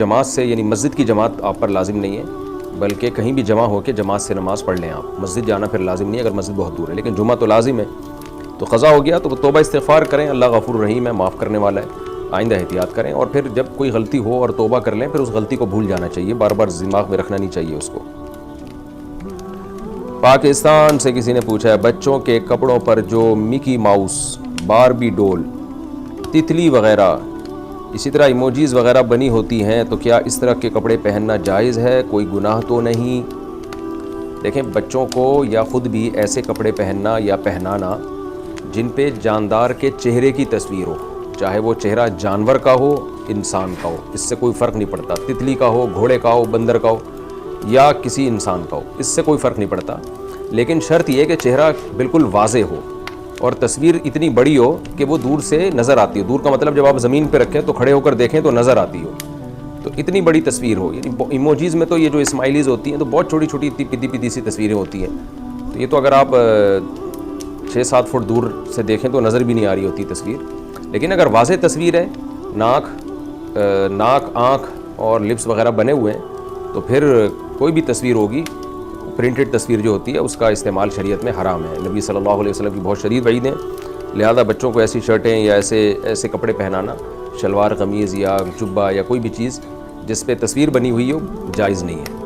جماعت سے یعنی مسجد کی جماعت آپ پر لازم نہیں ہے، بلکہ کہیں بھی جمع ہو کے جماعت سے نماز پڑھ لیں آپ. مسجد جانا پھر لازم نہیں ہے اگر مسجد بہت دور ہے، لیکن جمعہ تو لازم ہے. تو قضا ہو گیا تو توبہ استغفار کریں، اللہ غفور رحیم ہے، معاف کرنے والا ہے. آئندہ احتیاط کریں، اور پھر جب کوئی غلطی ہو اور توبہ کر لیں پھر اس غلطی کو بھول جانا چاہیے، بار بار دماغ میں رکھنا نہیں چاہیے اس کو. پاکستان سے کسی نے پوچھا ہے بچوں کے کپڑوں پر جو مکی ماؤس، باربی ڈول، تتلی وغیرہ اسی طرح ایموجیز وغیرہ بنی ہوتی ہیں تو کیا اس طرح کے کپڑے پہننا جائز ہے؟ کوئی گناہ تو نہیں؟ دیکھیں، بچوں کو یا خود بھی ایسے کپڑے پہننا یا پہنانا جن پہ جاندار کے چہرے کی تصویر ہو، چاہے وہ چہرہ جانور کا ہو انسان کا ہو، اس سے کوئی فرق نہیں پڑتا، تتلی کا ہو، گھوڑے کا ہو، بندر کا ہو یا کسی انسان کا ہو، اس سے کوئی فرق نہیں پڑتا. لیکن شرط یہ کہ چہرہ بالکل واضح ہو اور تصویر اتنی بڑی ہو کہ وہ دور سے نظر آتی ہو. دور کا مطلب جب آپ زمین پہ رکھیں تو کھڑے ہو کر دیکھیں تو نظر آتی ہو، تو اتنی بڑی تصویر ہو. یعنی ایموجیز میں تو یہ جو اسمائلیز ہوتی ہیں تو بہت چھوٹی چھوٹی اتنی پتی سی تصویریں ہوتی ہیں، تو یہ تو اگر آپ 6-7 فٹ دور سے دیکھیں تو نظر بھی نہیں آ رہی ہوتی تصویر. لیکن اگر واضح تصویر ہے، ناک، آنکھ اور لپس وغیرہ بنے ہوئے ہیں، تو پھر کوئی بھی تصویر ہوگی، پرنٹڈ تصویر جو ہوتی ہے اس کا استعمال شریعت میں حرام ہے. نبی صلی اللہ علیہ وسلم کی بہت شدید وعید ہیں، لہذا بچوں کو ایسی شرٹیں یا ایسے کپڑے پہنانا، شلوار قمیض یا جبہ یا کوئی بھی چیز جس پہ تصویر بنی ہوئی ہو، جائز نہیں ہے.